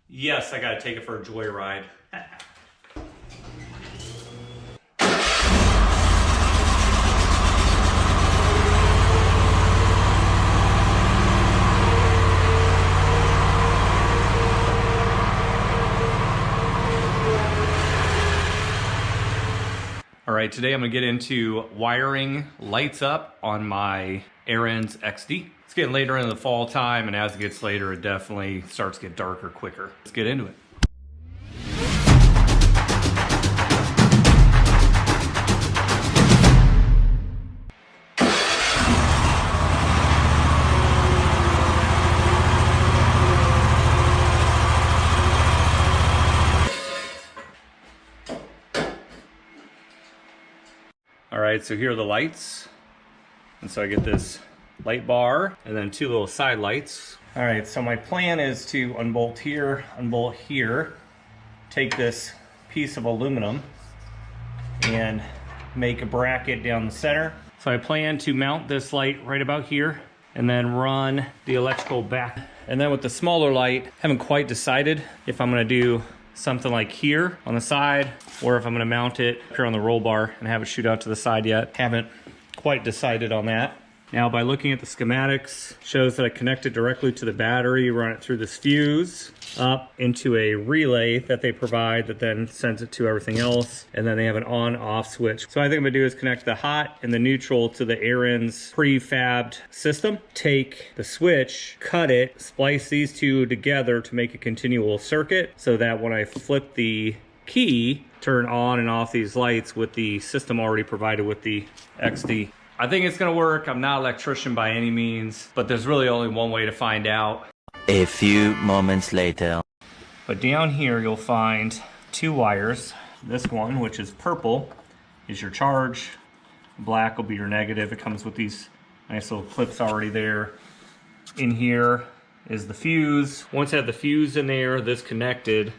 Yes, I gotta take it for a joyride. All right, today I'm gonna get into wiring lights up on my Aaron's XD. It's getting later in the fall time, and as it gets later, it definitely starts to get darker quicker. Let's get into it. All right, so here are the lights. And so I get this light bar and then two little side lights. All right, so my plan is to unbolt here, take this piece of aluminum and make a bracket down the center. So I plan to mount this light right about here and then run the electrical back. And then with the smaller light, haven't quite decided if I'm gonna do something like here on the side, or if I'm gonna mount it here on the roll bar and have it shoot out to the side yet. Haven't quite decided on that. Now, by looking at the schematics, shows that I connect it directly to the battery, run it through this fuse, up into a relay that they provide that then sends it to everything else, and then they have an on-off switch. So I think I'm gonna do is connect the hot and the neutral to the Aaron's prefabbed system, take the switch, cut it, splice these two together to make a continual circuit, so that when I flip the key, turn on and off these lights with the system already provided with the XD. I think it's gonna work. I'm not an electrician by any means, but there's really only one way to find out. A few moments later. But down here you'll find two wires. This one, which is purple, is your charge. Black will be your negative. It comes with these nice little clips already there. In here is the fuse. Once you have the fuse in there, this connected,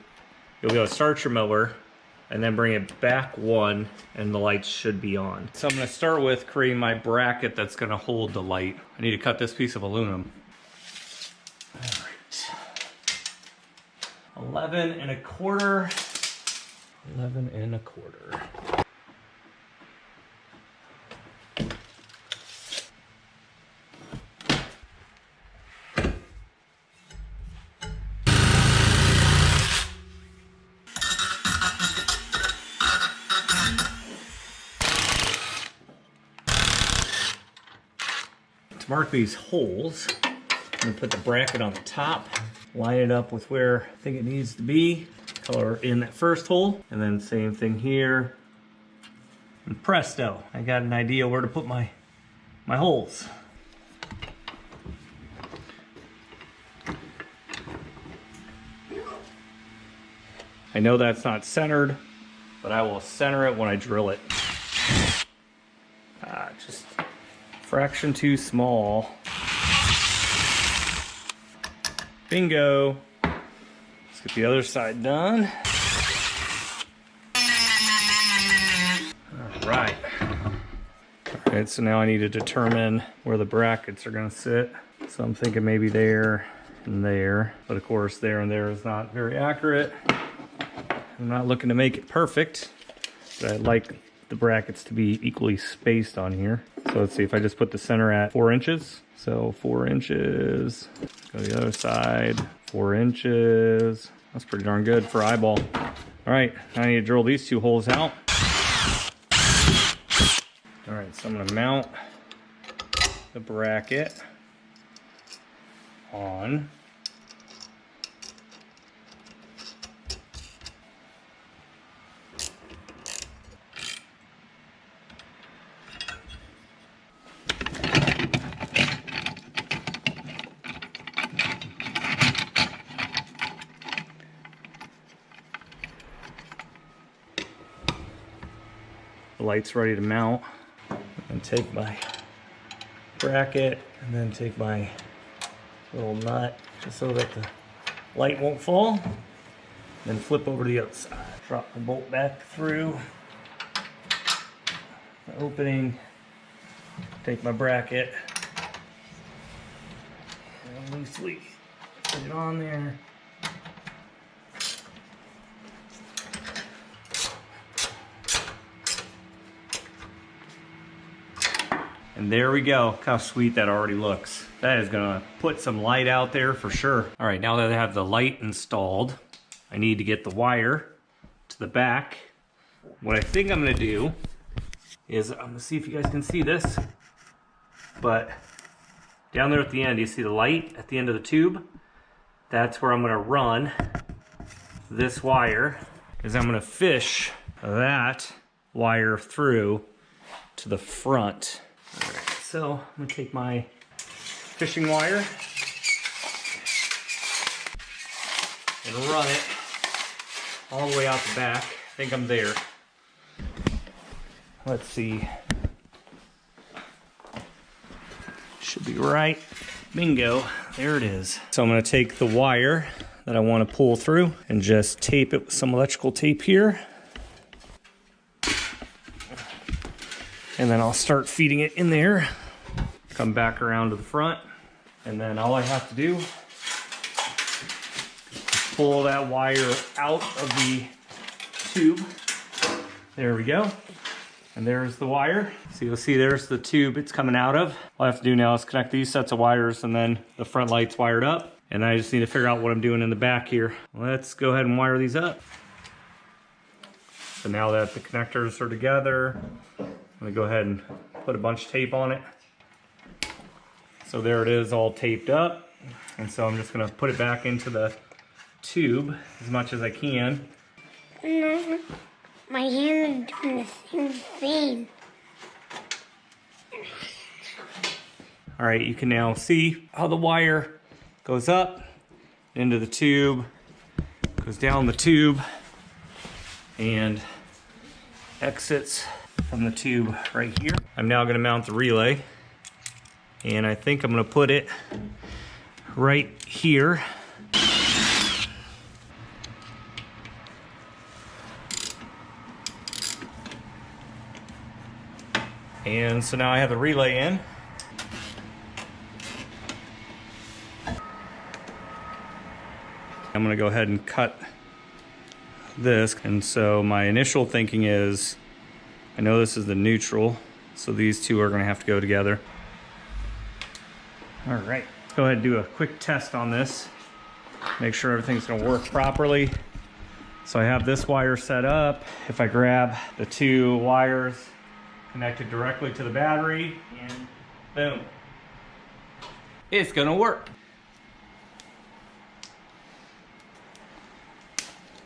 you'll be able to start your mower and then bring it back one, and the lights should be on. So I'm gonna start with creating my bracket that's gonna hold the light. I need to cut this piece of aluminum. All right. 11 1/4. 11 1/4. Mark these holes. I'm gonna put the bracket on the top, line it up with where I think it needs to be, color in that first hole, and then same thing here. And presto, I got an idea where to put my holes. I know that's not centered, but I will center it when I drill it. Just fraction too small. Bingo. Let's get the other side done. All right. All right, so now I need to determine where the brackets are gonna sit. So I'm thinking maybe there and there, but of course there and there is not very accurate. I'm not looking to make it perfect, but I'd like the brackets to be equally spaced on here. So let's see if I just put the center at 4 inches. So 4 inches, go to the other side, 4 inches. That's pretty darn good for eyeball. All right, now I need to drill these two holes out. All right, so I'm gonna mount the bracket on. The light's ready to mount. And take my bracket and then take my little nut just so that the light won't fall. Then flip over to the other side. Drop the bolt back through the opening. Take my bracket and loosely put it on there. And there we go. Look how sweet that already looks. That is gonna put some light out there for sure. All right, now that I have the light installed, I need to get the wire to the back. What I think I'm gonna do is, I'm gonna see if you guys can see this, but down there at the end, you see the light at the end of the tube? That's where I'm gonna run this wire, is I'm gonna fish that wire through to the front. All right, so I'm gonna take my fishing wire and run it all the way out the back. I think I'm there. Let's see. Should be right. Bingo, there it is. So I'm gonna take the wire that I wanna pull through and just tape it with some electrical tape here. And then I'll start feeding it in there. Come back around to the front. And then all I have to do is pull that wire out of the tube. There we go. And there's the wire. So you'll see there's the tube it's coming out of. All I have to do now is connect these sets of wires, and then the front light's wired up. And I just need to figure out what I'm doing in the back here. Let's go ahead and wire these up. So now that the connectors are together, I'm gonna go ahead and put a bunch of tape on it. So there it is, all taped up. And so I'm just gonna put it back into the tube as much as I can. No, my hands are doing the same thing. All right, you can now see how the wire goes up into the tube, goes down the tube, and exits from the tube right here. I'm now gonna mount the relay, and I think I'm gonna put it right here. And so now I have the relay in. I'm gonna go ahead and cut this. And so my initial thinking is, I know this is the neutral, so these two are gonna have to go together. All right, let's go ahead and do a quick test on this. Make sure everything's gonna work properly. So I have this wire set up. If I grab the two wires connected directly to the battery, and boom, it's gonna work.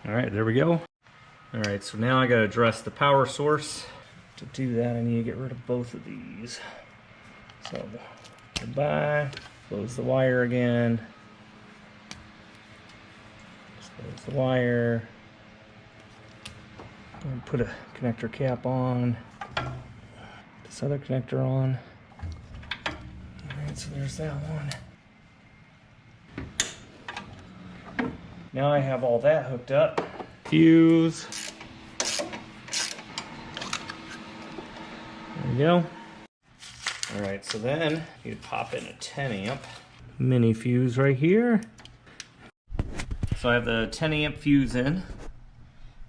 All right, there we go. All right, so now I gotta address the power source. To do that, I need to get rid of both of these. So, goodbye, close the wire again. Close the wire. And put a connector cap on. This other connector on. All right, so there's that one. Now I have all that hooked up. Fuse. There we go. All right, so then you pop in a 10 amp mini fuse right here. So I have the 10 amp fuse in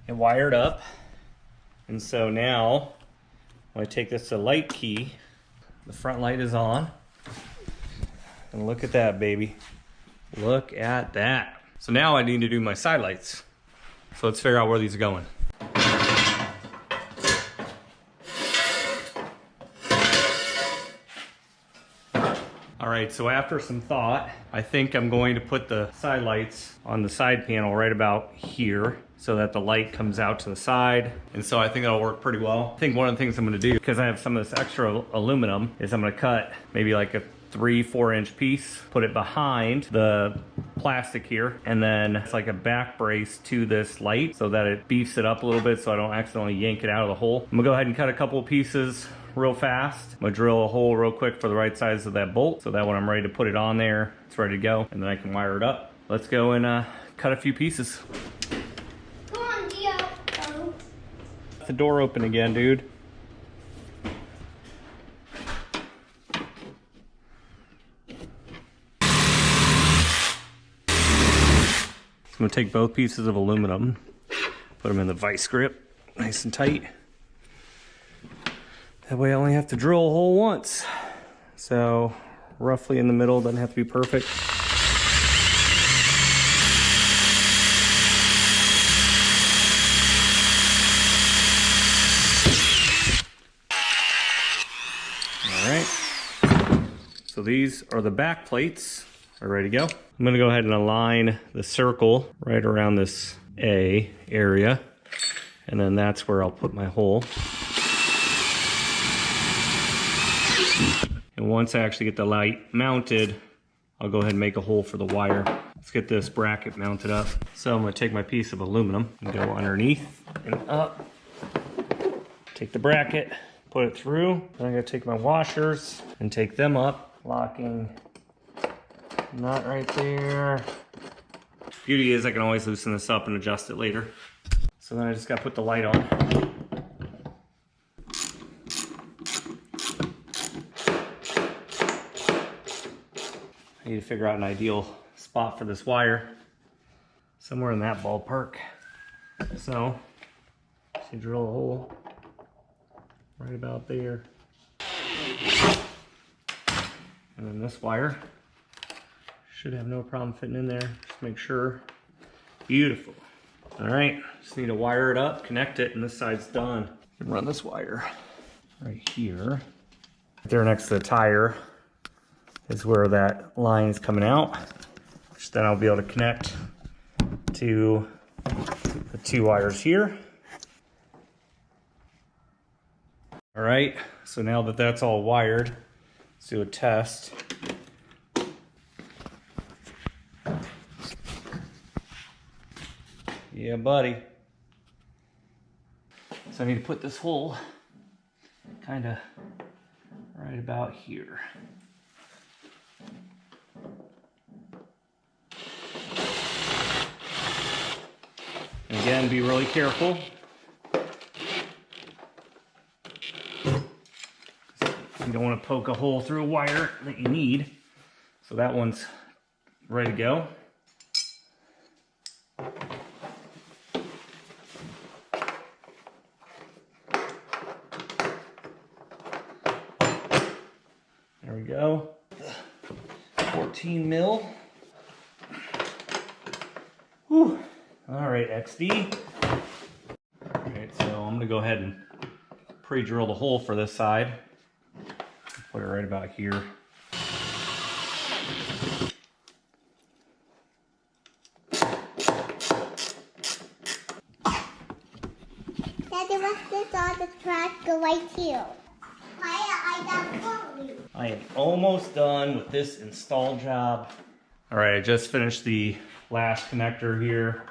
and wired up. And so now when I take this to light key, the front light is on. And look at that, baby. Look at that. So now I need to do my side lights. So let's figure out where these are going. All right, so after some thought, I think I'm going to put the side lights on the side panel right about here so that the light comes out to the side. And so I think that'll work pretty well. I think one of the things I'm gonna do, because I have some of this extra aluminum, is I'm gonna cut maybe like a 3-4 inch piece, put it behind the plastic here, and then it's like a back brace to this light so that it beefs it up a little bit so I don't accidentally yank it out of the hole. I'm gonna go ahead and cut a couple of pieces real fast. I'm gonna drill a hole real quick for the right size of that bolt so that when I'm ready to put it on there, it's ready to go, and then I can wire it up. Let's go and cut a few pieces. Come on, Dio. Go. The door open again, dude. I'm gonna take both pieces of aluminum, put them in the vice grip, nice and tight. That way I only have to drill a hole once. So roughly in the middle, doesn't have to be perfect. All right. So these are the back plates. Are ready to go. I'm gonna go ahead and align the circle right around this A area. And then that's where I'll put my hole. And once I actually get the light mounted, I'll go ahead and make a hole for the wire. Let's get this bracket mounted up. So I'm gonna take my piece of aluminum and go underneath and up. Take the bracket, put it through. Then I'm gonna take my washers and take them up, locking nut right there. Beauty is I can always loosen this up and adjust it later. So then I just gotta put the light on. I need to figure out an ideal spot for this wire. Somewhere in that ballpark. So, just drill a hole right about there. And then this wire should have no problem fitting in there. Just make sure. Beautiful. All right, just need to wire it up, connect it, and this side's done. You can run this wire right here. Right there next to the tire is where that line is coming out, which then I'll be able to connect to the two wires here. All right, so now that that's all wired, let's do a test. Yeah, buddy. So I need to put this hole kind of right about here. And again, be really careful. You don't want to poke a hole through a wire that you need. So that one's ready to go. There we go. 14 mil. Whew. All right, XD. All right, so I'm gonna go ahead and pre-drill the hole for this side. Put it right about here. Daddy, what's this on the track go right here? I am almost done with this install job. All right, I just finished the last connector here.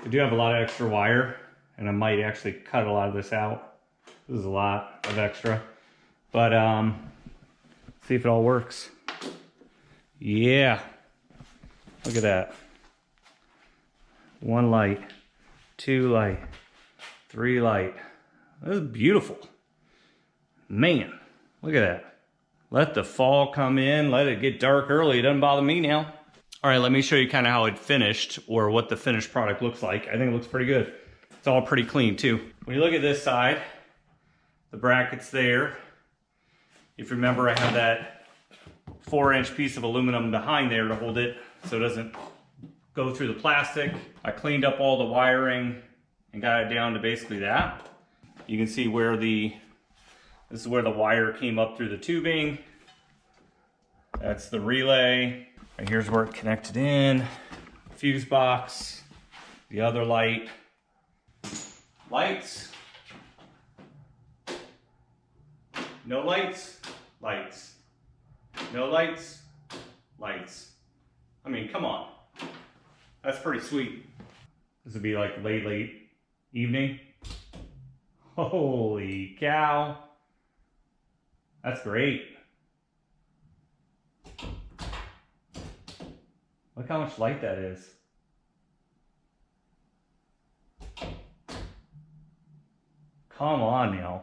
I do have a lot of extra wire, and I might actually cut a lot of this out. This is a lot of extra, but see if it all works. Yeah, look at that. 1 light, 2 light, 3 light. This is beautiful. Man, look at that. Let the fall come in, let it get dark early. It doesn't bother me now. All right, let me show you kind of how it finished, or what the finished product looks like. I think it looks pretty good. It's all pretty clean too. When you look at this side, the bracket's there. If you remember, I have that 4-inch piece of aluminum behind there to hold it so it doesn't go through the plastic. I cleaned up all the wiring and got it down to basically that. You can see where this is where the wire came up through the tubing. That's the relay. And here's where it connected in. Fuse box, the other light. Lights. No lights, lights. No lights, lights. I mean, come on. That's pretty sweet. This would be like late evening. Holy cow. That's great. Look how much light that is. Come on now.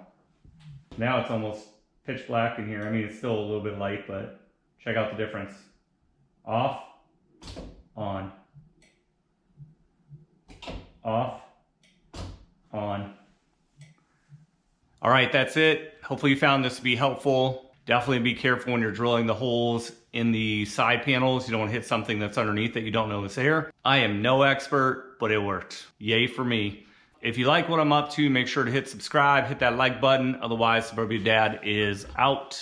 Now it's almost pitch black in here. I mean, it's still a little bit light, but check out the difference. Off, on, off, on. All right, that's it. Hopefully you found this to be helpful. Definitely be careful when you're drilling the holes in the side panels. You don't want to hit something that's underneath that you don't know is there. I am no expert, but it worked. Yay for me. If you like what I'm up to, make sure to hit subscribe, hit that like button. Otherwise, Suburbia Dad is out.